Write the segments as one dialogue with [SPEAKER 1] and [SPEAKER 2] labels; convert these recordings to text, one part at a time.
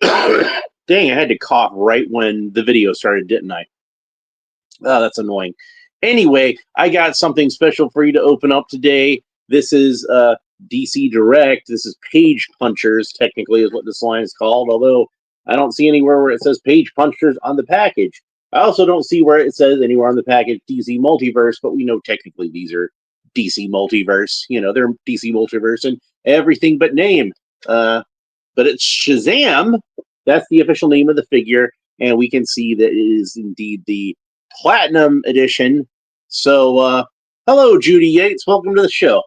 [SPEAKER 1] Dang, I had to cough right when the video started, didn't I? Oh, that's annoying. Anyway, I got something special for you to open up today. This is DC Direct. This is Page Punchers, technically, is what this line is called, although I don't see anywhere where it says Page Punchers on the package. I also don't see where it says anywhere on the package DC Multiverse, but we know technically these are DC Multiverse. You know, they're DC Multiverse and everything but name. But it's Shazam. That's the official name of the figure, and we can see that it is indeed the Platinum Edition. So, hello, Judy Yates. Welcome to the show.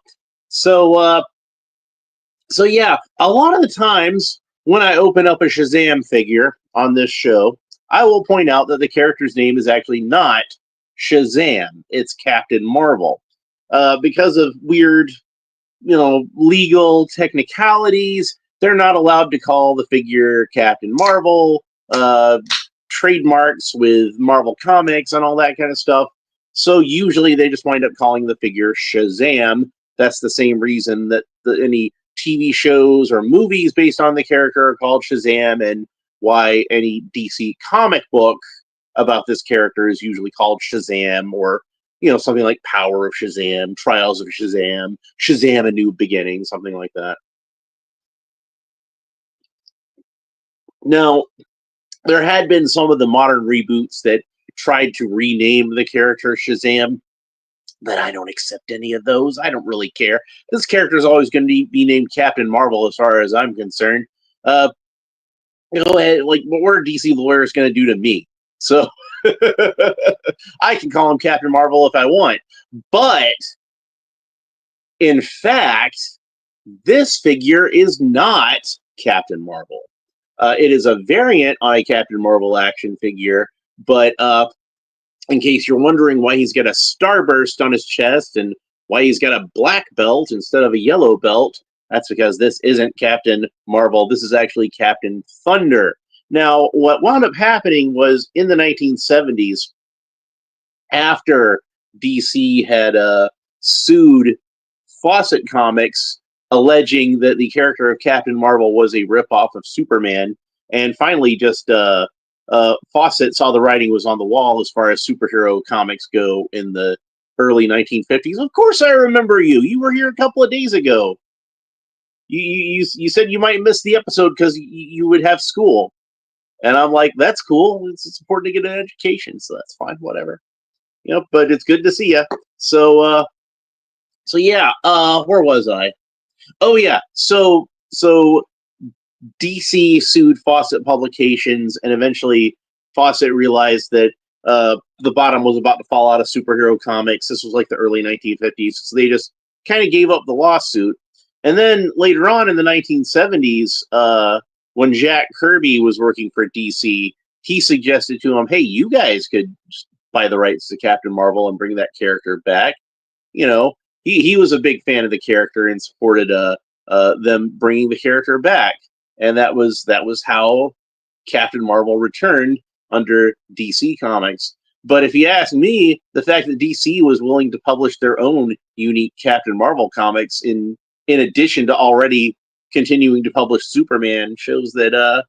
[SPEAKER 1] So, so yeah, a lot of the times when I open up a Shazam figure on this show, I will point out that the character's name is actually not Shazam. It's Captain Marvel. Because of weird, legal technicalities, they're not allowed to call the figure Captain Marvel. Trademarks with Marvel Comics and all that kind of stuff. So usually they just wind up calling the figure Shazam. That's the same reason that any TV shows or movies based on the character are called Shazam, and why any DC comic book about this character is usually called Shazam, or something like Power of Shazam, Trials of Shazam, Shazam: A New Beginning, something like that. Now, there had been some of the modern reboots that tried to rename the character Shazam, but I don't accept any of those. I don't really care. This character is always going to be named Captain Marvel, as far as I'm concerned. Go ahead, like, what are DC lawyers going to do to me? So I can call him Captain Marvel if I want, but in fact, this figure is not Captain Marvel. It is a variant on a Captain Marvel action figure, but in case you're wondering why he's got a starburst on his chest and why he's got a black belt instead of a yellow belt, that's because this isn't Captain Marvel. This is actually Captain Thunder. Now, what wound up happening was in the 1970s, after DC had sued Fawcett Comics, alleging that the character of Captain Marvel was a ripoff of Superman, and finally just Fawcett saw the writing was on the wall as far as superhero comics go in the early 1950s. Of course I remember you. You were here a couple of days ago. You said you might miss the episode because you would have school. And I'm like, that's cool. It's important to get an education, so that's fine, whatever. But it's good to see you. So yeah, where was I? Oh yeah, so DC sued Fawcett Publications, and eventually Fawcett realized that the bottom was about to fall out of superhero comics. This was like the early 1950s, so they just kind of gave up the lawsuit. And then later on in the 1970s, when Jack Kirby was working for DC, he suggested to him, hey, you guys could buy the rights to Captain Marvel and bring that character back. He was a big fan of the character and supported them bringing the character back. And that was how Captain Marvel returned under DC Comics. But if you ask me, the fact that DC was willing to publish their own unique Captain Marvel comics in addition to already continuing to publish Superman shows that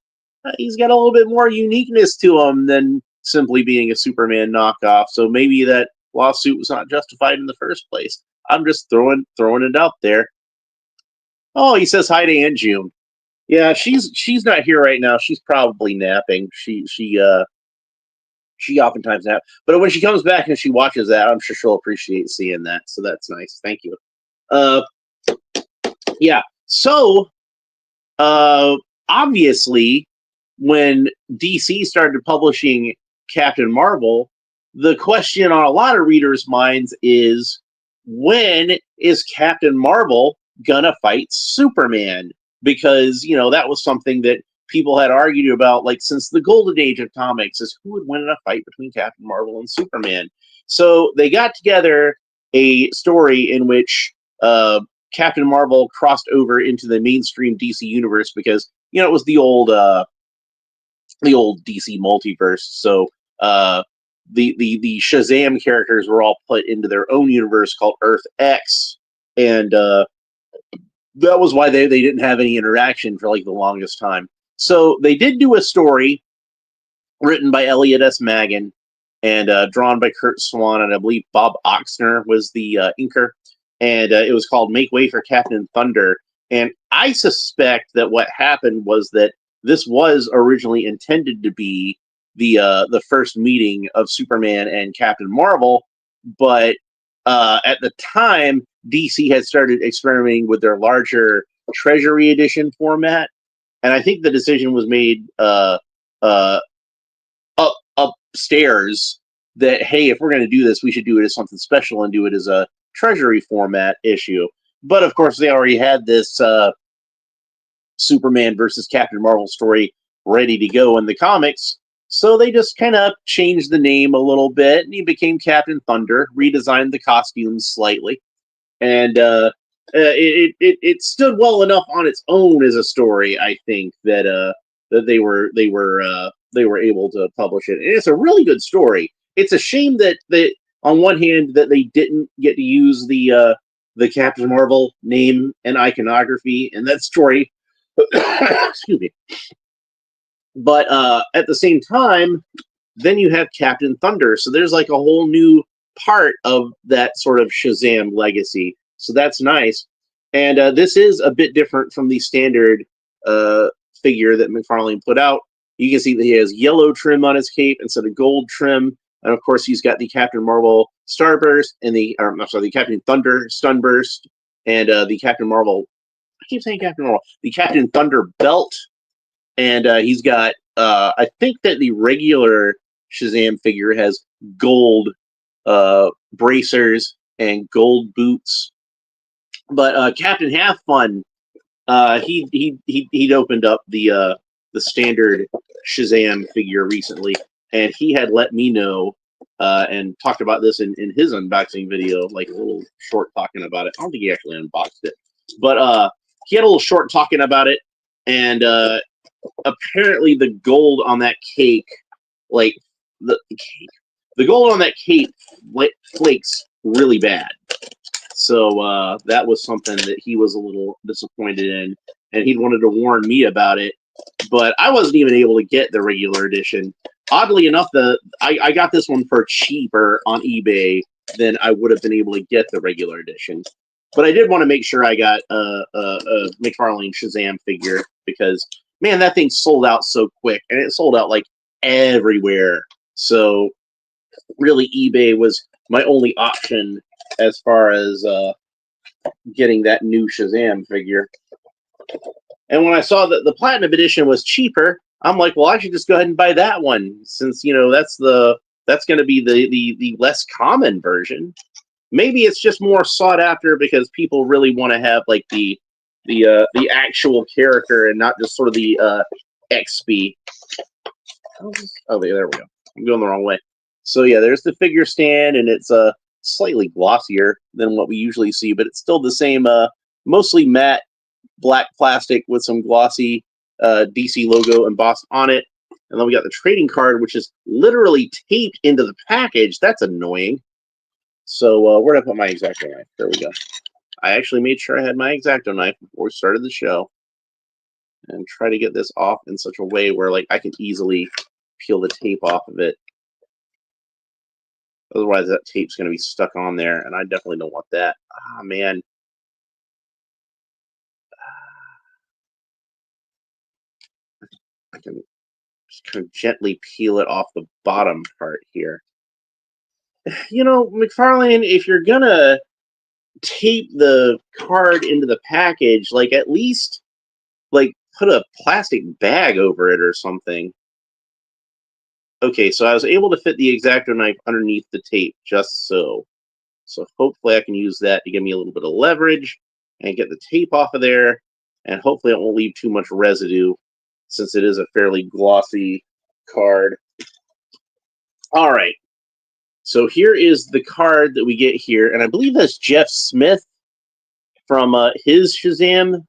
[SPEAKER 1] he's got a little bit more uniqueness to him than simply being a Superman knockoff. So maybe that lawsuit was not justified in the first place. I'm just throwing it out there. Oh, he says hi to Aunt June. Yeah, she's not here right now. She's probably napping. She oftentimes naps. But when she comes back and she watches that, I'm sure she'll appreciate seeing that. So that's nice. Thank you. Yeah. So obviously, when DC started publishing Captain Marvel, the question on a lot of readers' minds is, when is Captain Marvel gonna fight Superman? Because, that was something that people had argued about, like, since the golden age of comics, is who would win in a fight between Captain Marvel and Superman. So they got together a story in which Captain Marvel crossed over into the mainstream DC universe because, it was the old DC multiverse. So the Shazam characters were all put into their own universe called Earth X, and that was why they didn't have any interaction for like the longest time. So they did do a story written by Elliot S. Maggin and drawn by Kurt Swan, and I believe Bob Oxner was the inker. And it was called Make Way for Captain Thunder. And I suspect that what happened was that this was originally intended to be the first meeting of Superman and Captain Marvel, but at the time, DC had started experimenting with their larger Treasury Edition format, and I think the decision was made uh, upstairs that, hey, if we're going to do this, we should do it as something special and do it as a Treasury format issue. But of course, they already had this Superman versus Captain Marvel story ready to go in the comics. So they just kind of changed the name a little bit, and he became Captain Thunder, redesigned the costumes slightly, and it stood well enough on its own as a story. I think that they were able to publish it. And it's a really good story. It's a shame that on one hand that they didn't get to use the Captain Marvel name and iconography in that story. Excuse me. But at the same time, then you have Captain Thunder. So there's like a whole new part of that sort of Shazam legacy. So that's nice. And this is a bit different from the standard figure that Mcfarlane put out. You can see that he has yellow trim on his cape instead of gold trim. And of course, he's got the Captain Marvel Starburst and the Captain Thunder Stunburst and the Captain Marvel. I keep saying Captain Marvel. The Captain Thunder belt. And he's got, I think that the regular Shazam figure has gold bracers and gold boots. But Captain Half Fun, he'd opened up the standard Shazam figure recently, and he had let me know and talked about this in his unboxing video, like a little short talking about it. I don't think he actually unboxed it, but he had a little short talking about it, and apparently the gold on that cake, like the gold on that cape flakes really bad. So that was something that he was a little disappointed in, and he wanted to warn me about it. But I wasn't even able to get the regular edition. Oddly enough, I got this one for cheaper on eBay than I would have been able to get the regular edition. But I did want to make sure I got a Mcfarlane Shazam figure because, man, that thing sold out so quick, and it sold out like everywhere. So really, eBay was my only option as far as getting that new Shazam figure. And when I saw that the Platinum Edition was cheaper, I'm like, well, I should just go ahead and buy that one since, you know, that's going to be the less common version. Maybe it's just more sought after because people really want to have like the actual character and not just sort of the XP. Oh, there we go. I'm going the wrong way. So yeah, there's the figure stand, and it's slightly glossier than what we usually see, but it's still the same, mostly matte black plastic with some glossy DC logo embossed on it. And then we got the trading card, which is literally taped into the package. That's annoying. So where did I put my X-Acto knife? There we go. I actually made sure I had my X-Acto knife before we started the show, and try to get this off in such a way where like I can easily peel the tape off of it. Otherwise, that tape's going to be stuck on there, and I definitely don't want that. Ah, man. I can just kind of gently peel it off the bottom part here. You know, Mcfarlane, if you're going to tape the card into the package, like at least like put a plastic bag over it or something. Okay, so I was able to fit the X-Acto knife underneath the tape just so. So hopefully I can use that to give me a little bit of leverage and get the tape off of there, and hopefully it won't leave too much residue since it is a fairly glossy card. All right. So here is the card that we get here, and I believe that's Jeff Smith from his Shazam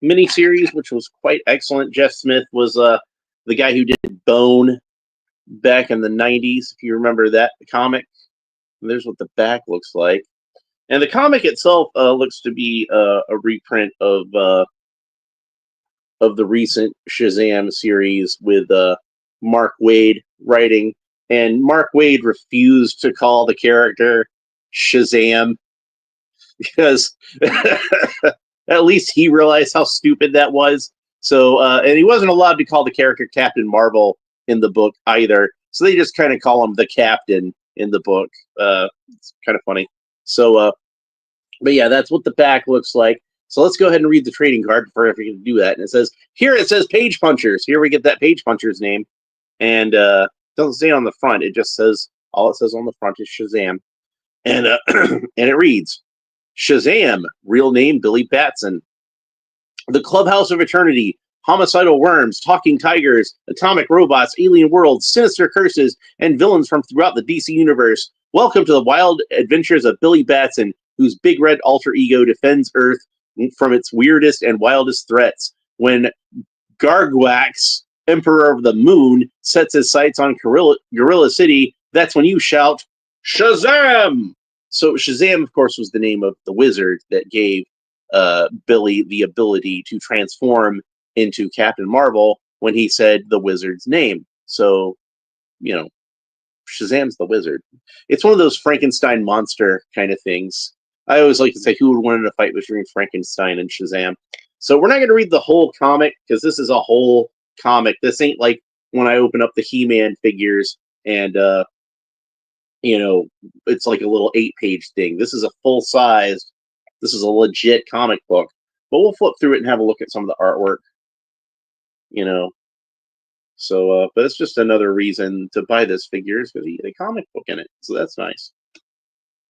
[SPEAKER 1] miniseries, which was quite excellent. Jeff Smith was the guy who did Bone back in the 90s, if you remember that comic. And there's what the back looks like. And the comic itself looks to be a reprint of of the recent Shazam series with Mark Waid writing, and Mark Waid refused to call the character Shazam because at least he realized how stupid that was. So, and he wasn't allowed to call the character Captain Marvel in the book either. So they just kind of call him the Captain in the book. It's kind of funny. So, but yeah, that's what the pack looks like. So let's go ahead and read the trading card before I forget to do that. And it says Page Punchers. Here we get that Page Punchers name. And it doesn't say on the front. It just says, all it says on the front is Shazam. And, and it reads, Shazam, real name Billy Batson. The Clubhouse of Eternity, homicidal worms, talking tigers, atomic robots, alien worlds, sinister curses, and villains from throughout the DC universe. Welcome to the wild adventures of Billy Batson, whose big red alter ego defends Earth from its weirdest and wildest threats. When Gargwax, Emperor of the Moon, sets his sights on Gorilla City, that's when you shout, Shazam! So Shazam, of course, was the name of the wizard that gave Billy the ability to transform into Captain Marvel when he said the wizard's name. So, Shazam's the wizard. It's one of those Frankenstein monster kind of things. I always like to say who would win in a fight between Frankenstein and Shazam. So we're not going to read the whole comic because this is a whole comic. This ain't like when I open up the He-Man figures and it's like a little 8-page thing. This is a full-sized, this is a legit comic book. But we'll flip through it and have a look at some of the artwork. So, but it's just another reason to buy this figure is because you get a comic book in it. So that's nice.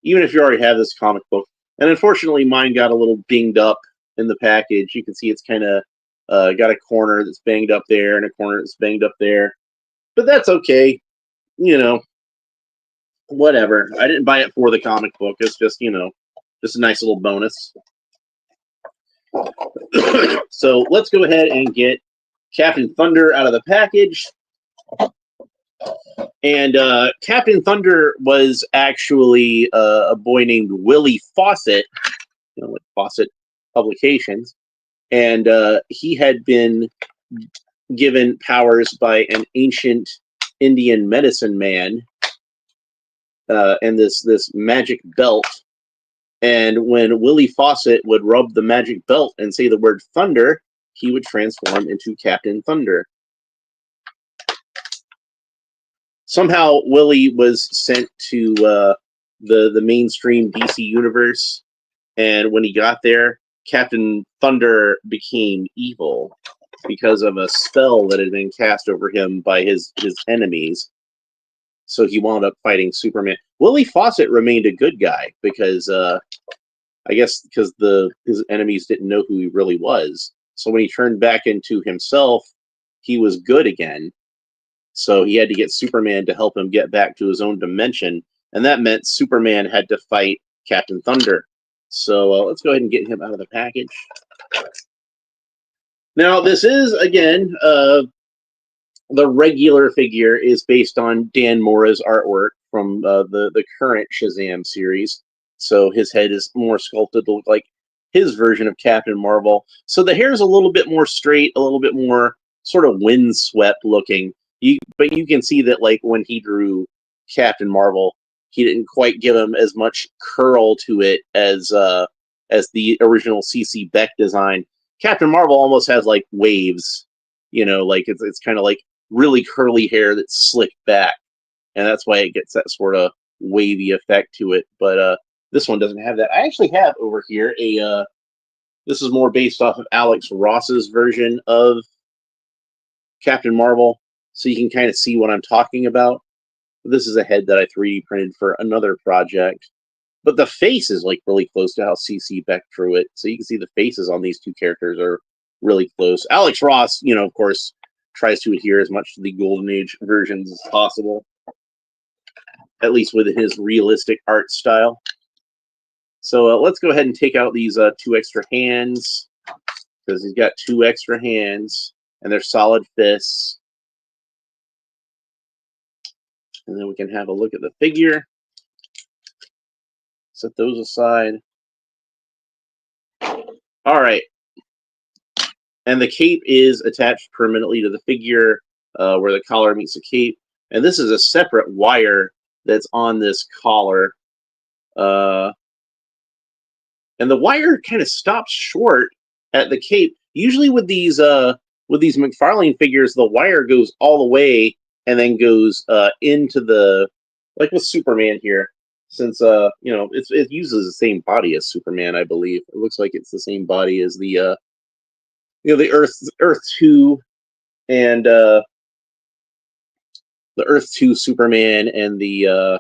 [SPEAKER 1] Even if you already have this comic book. And unfortunately, mine got a little dinged up in the package. You can see it's kind of got a corner that's banged up there and a corner that's banged up there. But that's okay. Whatever. I didn't buy it for the comic book. It's just, just a nice little bonus. So let's go ahead and get Captain Thunder out of the package. And Captain Thunder was actually a boy named Willie Fawcett, with Fawcett Publications. And he had been given powers by an ancient Indian medicine man and this magic belt. And when Willie Fawcett would rub the magic belt and say the word thunder, he would transform into Captain Thunder. Somehow Willie was sent to the mainstream DC universe, and when he got there, Captain Thunder became evil because of a spell that had been cast over him by his enemies. So he wound up fighting Superman. Willie Fawcett remained a good guy because I guess because his enemies didn't know who he really was. So when he turned back into himself, he was good again. So he had to get Superman to help him get back to his own dimension. And that meant Superman had to fight Captain Thunder. So let's go ahead and get him out of the package. Now, this is, again, the regular figure is based on Dan Mora's artwork from the current Shazam series. So his head is more sculpted to look like his version of Captain Marvel. So the hair is a little bit more straight, a little bit more sort of windswept looking. But you can see that, like, when he drew Captain Marvel, he didn't quite give him as much curl to it as the original C.C. Beck design. Captain Marvel almost has like waves, like it's kind of like really curly hair that's slicked back, and that's why it gets that sort of wavy effect to it. But this one doesn't have that. I actually have over here this is more based off of Alex Ross's version of Captain Marvel, so you can kind of see what I'm talking about. This is a head that I 3D printed for another project. But the face is like really close to how C.C. Beck drew it. So you can see the faces on these two characters are really close. Alex Ross, of course, tries to adhere as much to the Golden Age versions as possible. At least within his realistic art style. So let's go ahead and take out these 2 extra hands. Because he's got 2 extra hands. And they're solid fists. And then we can have a look at the figure. Set those aside. All right. And the cape is attached permanently to the figure, where the collar meets the cape. And this is a separate wire that's on this collar. And the wire kind of stops short at the cape. Usually with these Mcfarlane figures, the wire goes all the way and then goes into the, like with Superman here, since it uses the same body as Superman, I believe. It looks like it's the same body as the the Earth 2 and the Earth 2 Superman and the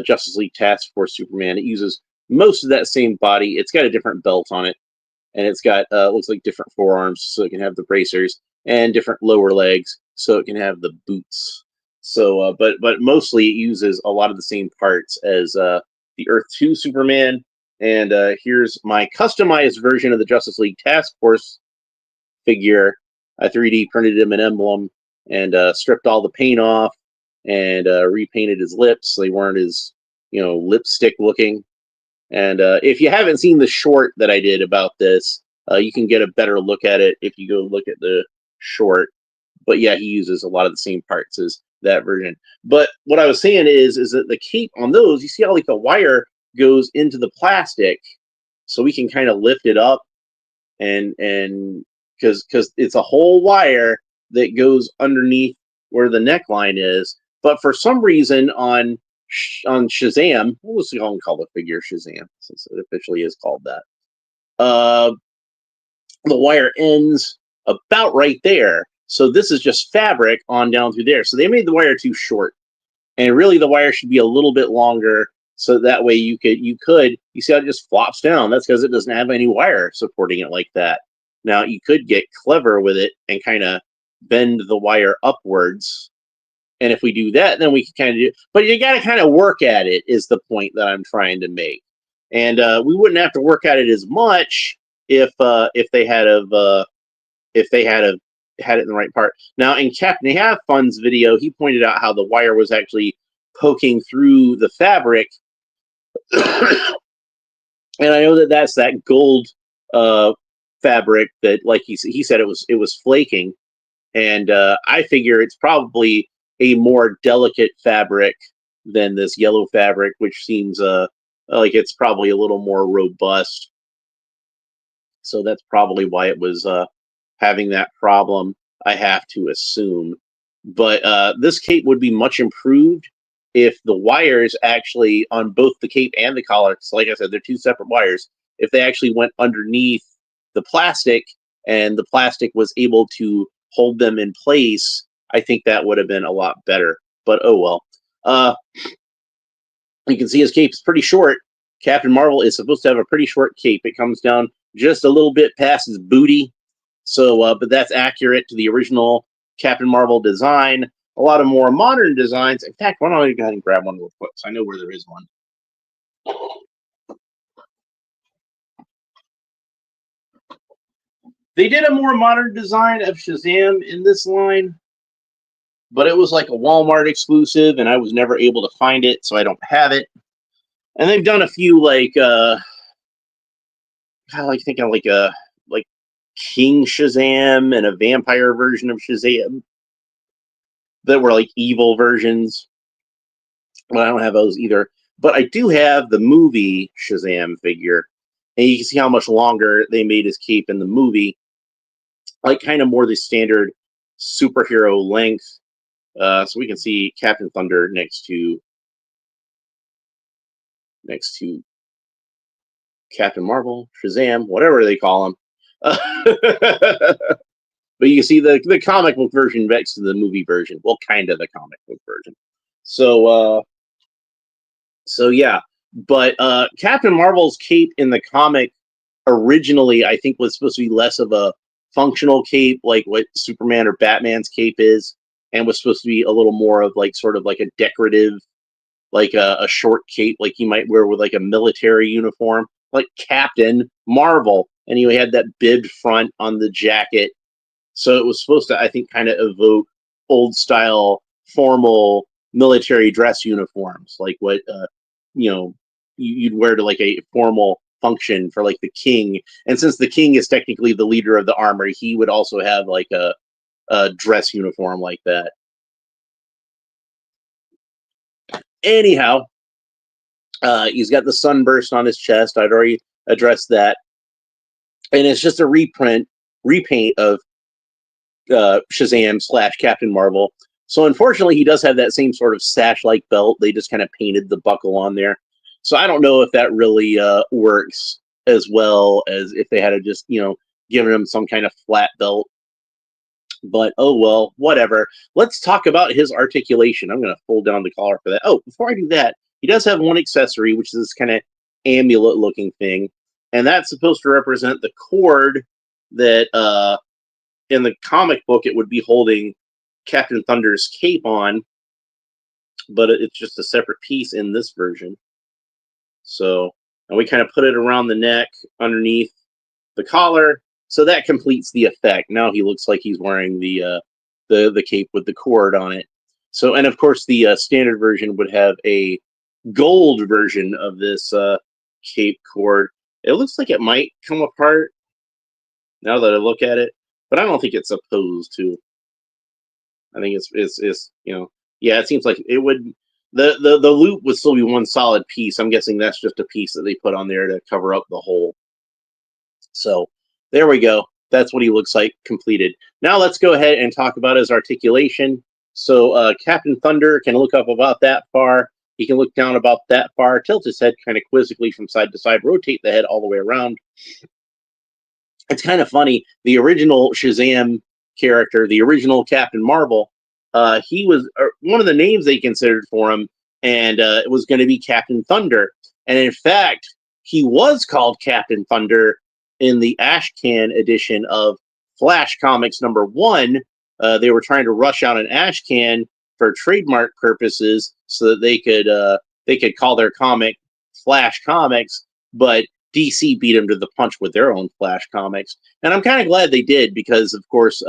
[SPEAKER 1] Justice League Task Force Superman. It uses most of that same body. It's got a different belt on it, and it's got looks like different forearms, so it can have the bracers, and different lower legs, so it can have the boots. So, but mostly it uses a lot of the same parts as the Earth 2 Superman. And here's my customized version of the Justice League Task Force figure. I 3D printed him an emblem and stripped all the paint off and repainted his lips. They weren't as lipstick looking. And if you haven't seen the short that I did about this, you can get a better look at it if you go look at the short. But yeah, he uses a lot of the same parts as that version. But what I was saying is that the cape on those, you see how like the wire goes into the plastic, so we can kind of lift it up, and because it's a whole wire that goes underneath where the neckline is. But for some reason on Shazam, let's call the figure Shazam since it officially is called that. The wire ends about right there. So this is just fabric on down through there. So they made the wire too short, and really the wire should be a little bit longer. So that way you see how it just flops down. That's because it doesn't have any wire supporting it like that. Now you could get clever with it and kind of bend the wire upwards. And if we do that, then we can kind of do, but you got to kind of work at it is the point that I'm trying to make. And we wouldn't have to work at it as much if they had it in the right part. Now in Captain Have Fun's video, he pointed out how the wire was actually poking through the fabric. And I know that that's that gold fabric that, like he said, it was flaking. And I figure it's probably a more delicate fabric than this yellow fabric, which seems like it's probably a little more robust. So that's probably why it was having that problem, I have to assume. But this cape would be much improved if the wires actually on both the cape and the collar, so like I said, they're two separate wires, if they actually went underneath the plastic and the plastic was able to hold them in place, I think that would have been a lot better. But oh well. You can see his cape is pretty short. Captain Marvel is supposed to have a pretty short cape. It comes down just a little bit past his booty. So, but that's accurate to the original Captain Marvel design. A lot of more modern designs. In fact, why don't I go ahead and grab one real quick? So I know where there is one. They did a more modern design of Shazam in this line, but it was like a Walmart exclusive, and I was never able to find it, so I don't have it. And they've done a few like King Shazam and a vampire version of Shazam that were like evil versions. Well, I don't have those either. But I do have the movie Shazam figure. And you can see how much longer they made his cape in the movie. Like kind of more the standard superhero length. So we can see Captain Thunder next to Captain Marvel, Shazam, whatever they call him. But you can see the comic book version next to the movie version. Well, kind of the comic book version. So yeah. But Captain Marvel's cape in the comic originally, I think, was supposed to be less of a functional cape, like what Superman or Batman's cape is, and was supposed to be a little more of like sort of like a decorative, like a short cape, like you might wear with like a military uniform, like Captain Marvel. And he had that bibbed front on the jacket. So it was supposed to, I think, kind of evoke old style formal military dress uniforms, like what you'd wear to like a formal function for like the king. And since the king is technically the leader of the army, he would also have like a dress uniform like that. Anyhow, he's got the sunburst on his chest. I'd already addressed that. And it's just a repaint of Shazam / Captain Marvel. So unfortunately, he does have that same sort of sash-like belt. They just kind of painted the buckle on there. So I don't know if that really works as well as if they had to just, given him some kind of flat belt. But oh well, whatever. Let's talk about his articulation. I'm going to fold down the collar for that. Oh, before I do that, he does have one accessory, which is this kind of amulet-looking thing. And that's supposed to represent the cord that in the comic book it would be holding Captain Thunder's cape on, but it's just a separate piece in this version. So, and we kind of put it around the neck underneath the collar, so that completes the effect. Now he looks like he's wearing the cape with the cord on it. So, and of course the standard version would have a gold version of this cape cord. It looks like it might come apart now that I look at it, but I don't think it's supposed to. I think it's yeah, it seems like it would. The loop would still be one solid piece. I'm guessing that's just a piece that they put on there to cover up the hole. So there we go. That's what he looks like completed. Now let's go ahead and talk about his articulation. So Captain Thunder can look up about that far. He can look down about that far, tilt his head kind of quizzically from side to side, rotate the head all the way around. It's kind of funny. The original Shazam character, the original Captain Marvel, he was one of the names they considered for him, and it was going to be Captain Thunder. And in fact, he was called Captain Thunder in the Ashcan edition of Flash Comics #1. They were trying to rush out an Ashcan for trademark purposes so that they could call their comic Flash Comics, but DC beat him to the punch with their own Flash comics. And I'm kind of glad they did because, of course,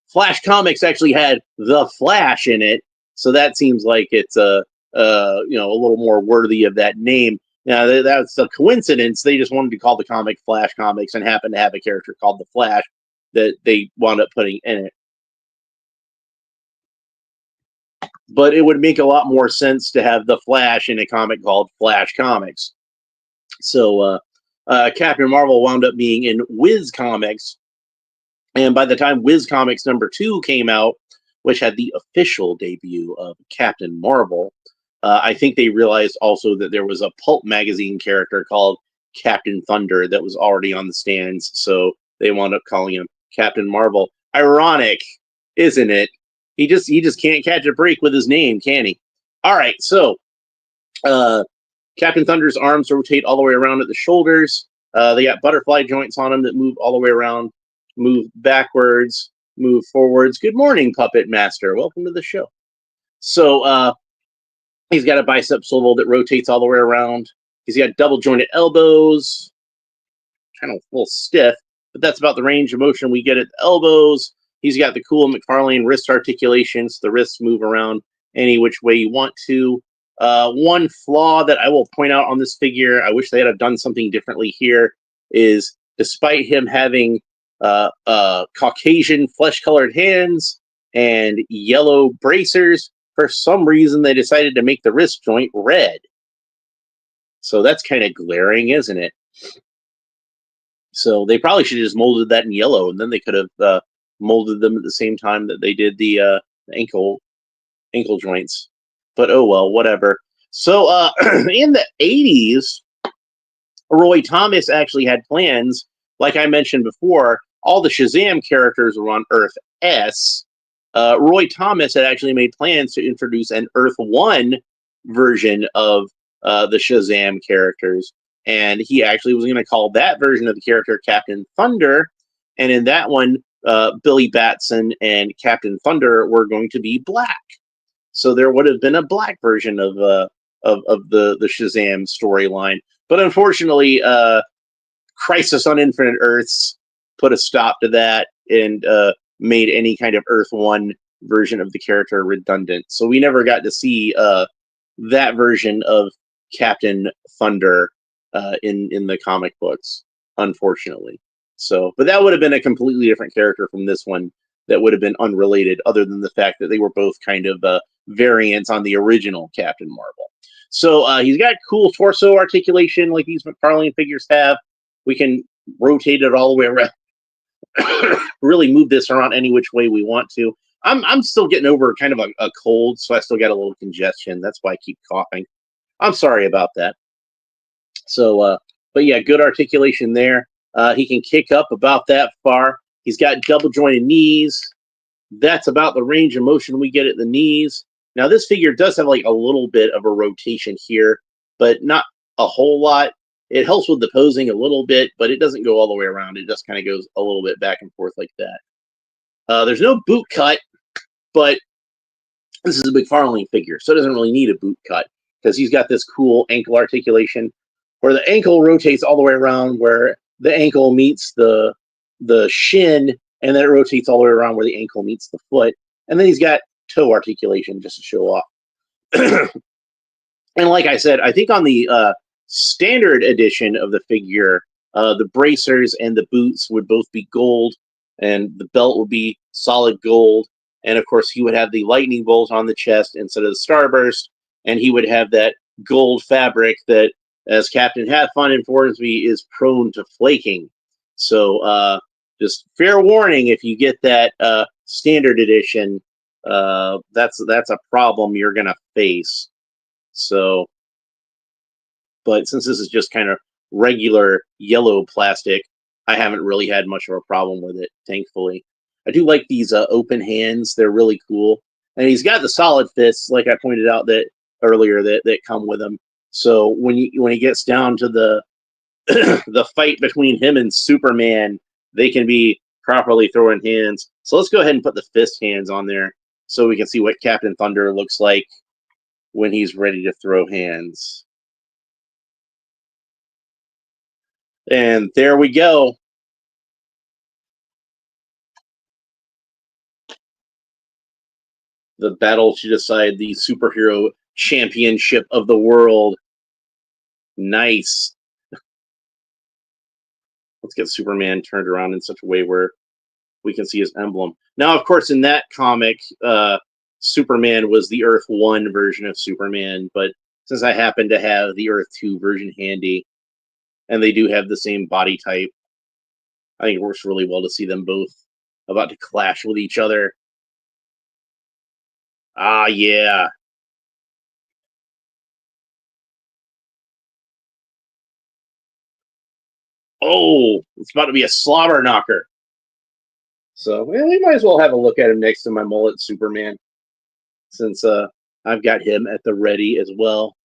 [SPEAKER 1] Flash Comics actually had The Flash in it, so that seems like it's a little more worthy of that name. Now, that's a coincidence. They just wanted to call the comic Flash Comics and happened to have a character called The Flash that they wound up putting in it. But it would make a lot more sense to have The Flash in a comic called Flash Comics. So Captain Marvel wound up being in Wiz Comics. And by the time Wiz Comics #2 came out, which had the official debut of Captain Marvel, I think they realized also that there was a pulp magazine character called Captain Thunder that was already on the stands. So they wound up calling him Captain Marvel. Ironic, isn't it? He just can't catch a break with his name, can he? All right, so Captain Thunder's arms rotate all the way around at the shoulders. They got butterfly joints on them that move all the way around, move backwards, move forwards. Good morning, Puppet Master. Welcome to the show. So he's got a bicep swivel that rotates all the way around. He's got double jointed elbows, kind of a little stiff, but that's about the range of motion we get at the elbows. He's got the cool Mcfarlane wrist articulation, so the wrists move around any which way you want to. One flaw that I will point out on this figure, I wish they had done something differently here, is despite him having Caucasian flesh-colored hands and yellow bracers, for some reason they decided to make the wrist joint red. So that's kind of glaring, isn't it? So they probably should have just molded that in yellow, and then they could have molded them at the same time that they did the ankle joints. But oh well, whatever. So in the 80s, Roy Thomas actually had plans. Like I mentioned before, all the Shazam characters were on Earth S. Roy Thomas had actually made plans to introduce an Earth 1 version of the Shazam characters. And he actually was going to call that version of the character Captain Thunder. And in that one, Billy Batson and Captain Thunder were going to be black. So there would have been a black version of the Shazam storyline. But unfortunately, Crisis on Infinite Earths put a stop to that and made any kind of Earth 1 version of the character redundant. So we never got to see that version of Captain Thunder in the comic books, unfortunately. So, but that would have been a completely different character from this one. That would have been unrelated, other than the fact that they were both kind of variants on the original Captain Marvel. So he's got cool torso articulation like these Mcfarlane figures have. We can rotate it all the way around. Really move this around any which way we want to. I'm still getting over kind of a cold, so I still got a little congestion. That's why I keep coughing. I'm sorry about that. So, but yeah, good articulation there. He can kick up about that far. He's got double jointed knees. That's about the range of motion we get at the knees. Now, this figure does have like a little bit of a rotation here, but not a whole lot. It helps with the posing a little bit, but it doesn't go all the way around. It just kind of goes a little bit back and forth like that. There's no boot cut, but this is a Mcfarlane figure, so it doesn't really need a boot cut because he's got this cool ankle articulation where the ankle rotates all the way around, where the ankle meets the shin, and then it rotates all the way around where the ankle meets the foot. And then he's got toe articulation just to show off. And like I said, I think on the standard edition of the figure, the bracers and the boots would both be gold, and the belt would be solid gold. And of course, he would have the lightning bolt on the chest instead of the starburst, and he would have that gold fabric that, as Captain Have Fun informs me, is prone to flaking. So just fair warning, if you get that standard edition, that's a problem you're gonna face. So, but since this is just kind of regular yellow plastic, I haven't really had much of a problem with it, thankfully. I do like these open hands; they're really cool, and he's got the solid fists, like I pointed out that earlier, that come with him. So when he gets down to the the fight between him and Superman, they can be properly throwing hands. So let's go ahead and put the fist hands on there so we can see what Captain Thunder looks like when he's ready to throw hands. And there we go. The battle to decide the superhero championship of the world. Nice. Let's get Superman turned around in such a way where we can see his emblem. Now, of course, in that comic, Superman was the Earth 1 version of Superman, but since I happen to have the Earth 2 version handy, and they do have the same body type, I think it works really well to see them both about to clash with each other. Ah, yeah. Oh, it's about to be a slobber knocker. So, well, we might as well have a look at him next to my mullet Superman, since I've got him at the ready as well.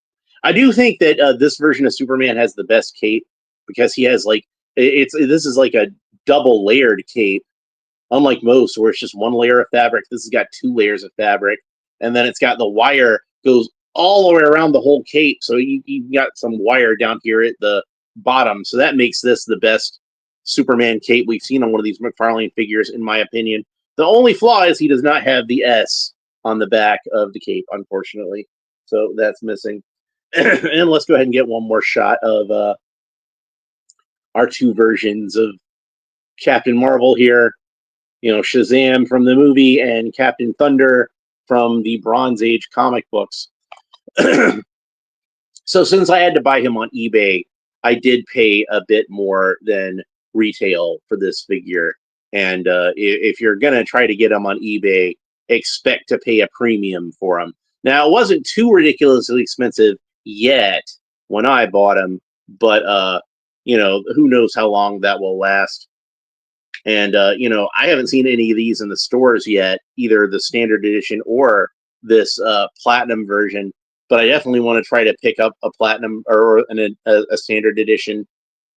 [SPEAKER 1] I do think that this version of Superman has the best cape because he has like this is like a double layered cape, unlike most where it's just one layer of fabric. This has got 2 layers of fabric, and then it's got the wire goes all the way around the whole cape. So you got some wire down here at the bottom. So that makes this the best Superman cape we've seen on one of these Mcfarlane figures, in my opinion. The only flaw is he does not have the S on the back of the cape, unfortunately. So that's missing. And let's go ahead and get one more shot of our 2 versions of Captain Marvel here. You know, Shazam from the movie and Captain Thunder from the Bronze Age comic books. So since I had to buy him on eBay, I did pay a bit more than retail for this figure. And if you're going to try to get him on eBay, expect to pay a premium for him. Now, it wasn't too ridiculously expensive yet when I bought him, but, you know, who knows how long that will last. And, you know, I haven't seen any of these in the stores yet, either the standard edition or this platinum version. But I definitely want to try to pick up a platinum or a standard edition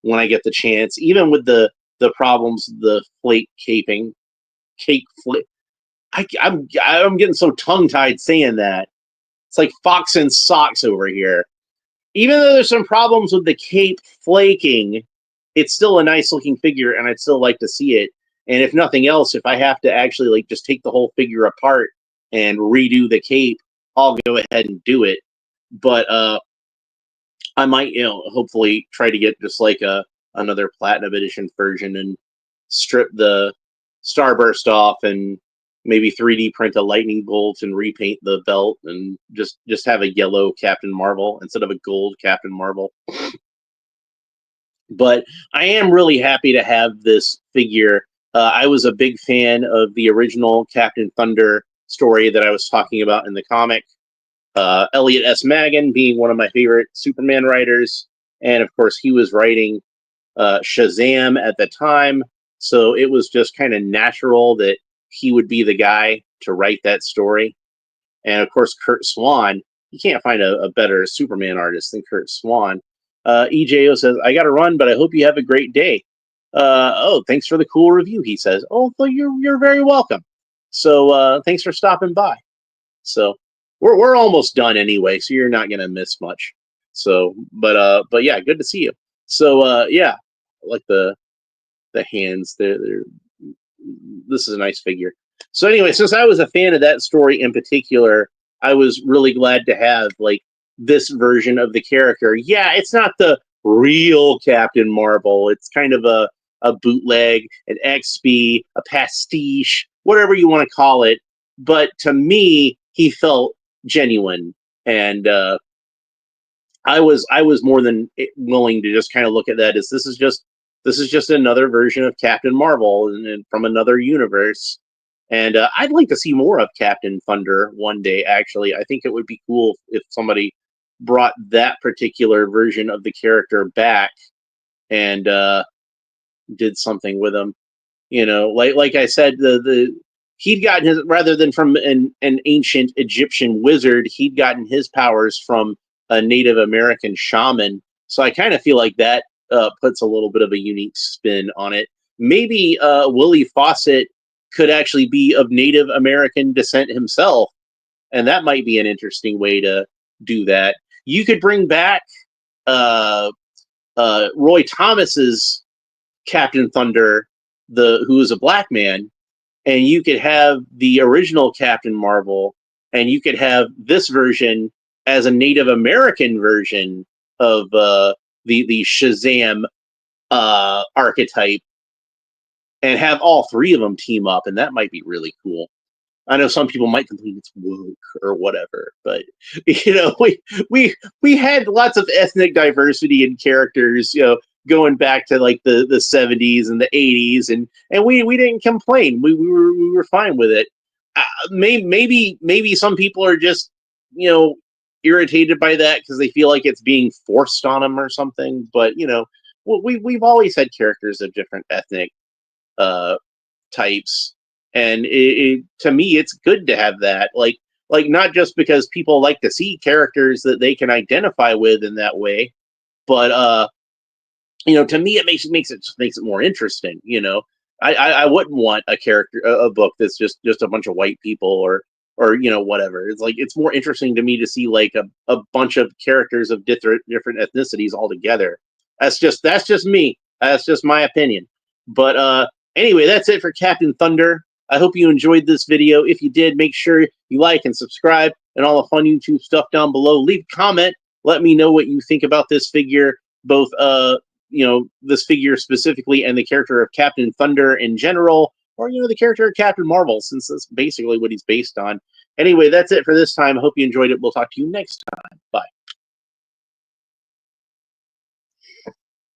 [SPEAKER 1] when I get the chance, even with the problems, the flake caping, cape flake. I'm getting so tongue-tied saying that. It's like Fox and Socks over here. Even though there's some problems with the cape flaking, it's still a nice looking figure, and I'd still like to see it. And if nothing else, if I have to actually like just take the whole figure apart and redo the cape, I'll go ahead and do it. But I might, hopefully try to get just like another platinum edition version and strip the starburst off and maybe 3D print a lightning bolt and repaint the belt and just have a yellow Captain Marvel instead of a gold Captain Marvel. But I am really happy to have this figure. I was a big fan of the original Captain Thunder story that I was talking about in the comic. Elliot S. Maggin being one of my favorite Superman writers, and of course he was writing Shazam at the time, so it was just kind of natural that he would be the guy to write that story. And of course, Kurt Swan, you can't find a better Superman artist than Kurt Swan. EJO says, I got to run, but I hope you have a great day. Oh, thanks for the cool review, he says. Oh, well, you're very welcome. So thanks for stopping by. So we're almost done anyway, so you're not gonna miss much. So, but yeah, good to see you. So yeah, I like the hands. This is a nice figure. So anyway, since I was a fan of that story in particular, I was really glad to have like this version of the character. Yeah, it's not the real Captain Marvel. It's kind of a bootleg, an XP, a pastiche, whatever you want to call it. But to me, he felt genuine, and I was more than willing to just kind of look at that as this is just another version of Captain Marvel and from another universe. And I'd like to see more of Captain Thunder one day. Actually, I think it would be cool if somebody brought that particular version of the character back and did something with him. Like I said, the he'd gotten his, rather than from an ancient Egyptian wizard, he'd gotten his powers from a Native American shaman. So I kind of feel like that puts a little bit of a unique spin on it. Maybe Willie Fawcett could actually be of Native American descent himself, and that might be an interesting way to do that. You could bring back Roy Thomas's Captain Thunder, who is a black man, and you could have the original Captain Marvel, and you could have this version as a Native American version of the Shazam archetype, and have all three of them team up, and that might be really cool. I know some people might complain it's woke or whatever, but we had lots of ethnic diversity in characters, going back to like the 70s and the 80s, and we didn't complain. We were fine with it. Maybe some people are just irritated by that because they feel like it's being forced on them or something. But we've always had characters of different ethnic types, and to me it's good to have that, like not just because people like to see characters that they can identify with in that way, but to me it makes it more interesting. I wouldn't want a book that's just a bunch of white people or whatever. It's like it's more interesting to me to see like a bunch of characters of different ethnicities all together. That's just me. That's just my opinion. But anyway, that's it for Captain Thunder. I hope you enjoyed this video. If you did, make sure you like and subscribe and all the fun YouTube stuff down below. Leave a comment. Let me know what you think about this figure, both this figure specifically and the character of Captain Thunder in general, or the character of Captain Marvel, since that's basically what he's based on. Anyway, that's it for this time. I hope you enjoyed it. We'll talk to you next time. Bye.